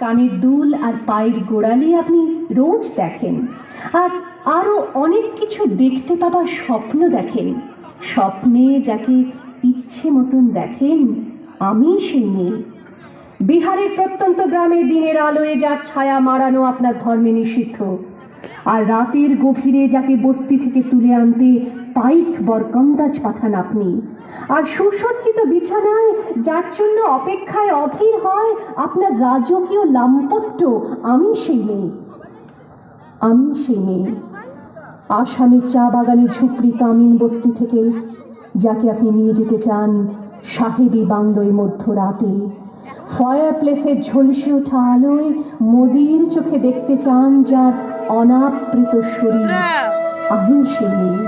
কানের দুল আর পায়ের গোড়ালি আপনি রোজ দেখেন, আর আরও অনেক কিছু দেখতে পাবার স্বপ্ন দেখেন। স্বপ্নে যাকে ইচ্ছে মতন দেখেন, আমি সেই মেয়ে। বিহারের প্রত্যন্ত গ্রামে দিনের আলোয় যার ছায়া মারানো আপনার ধর্মে নিষিদ্ধ, আর রাতের গভীরে যাকে বস্তি থেকে তুলে আনতে পাইক বরকন্দাজ পাঠান আপনি, আর সুসজ্জিত বিছানায় যার জন্য অপেক্ষায় অধীর হয় আপনার রাজকীয় লাম্পট্য, আমি সেই মেয়ে। আমি সেই মেয়ে আসামের চা বাগানের ঝুপড়ি কামিন বস্তি থেকে যাকে আপনি নিয়ে যেতে চান সাহেবী বাংলোয় মধ্যরাতে। ফায়ার প্লেসের ঝলসে ওঠা আলোয় মোদির চোখে দেখতে চান যার অনাবৃত শরীর, আমি সেই মেয়ে।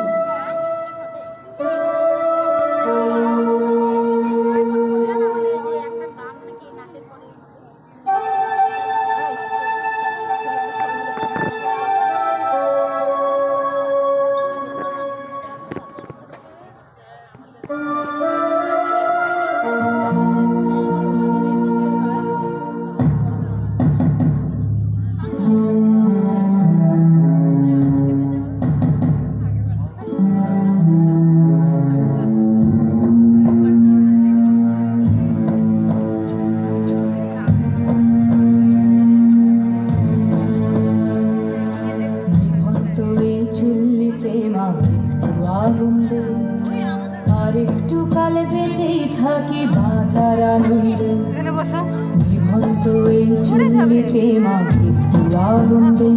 আরেকটু কাল বেঁচেই থাকি বাঁচার আনন্দে, বিভক্ত এই চুল্লিতে মা একটু আনন্দে।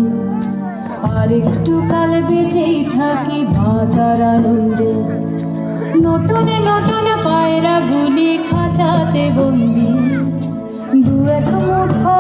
আরেকটু কাল বেঁচেই থাকি বাঁচার আনন্দে। নতুন নতুন পায়রা গুলি খাঁচাতে বন্দি, দু এক মুঠো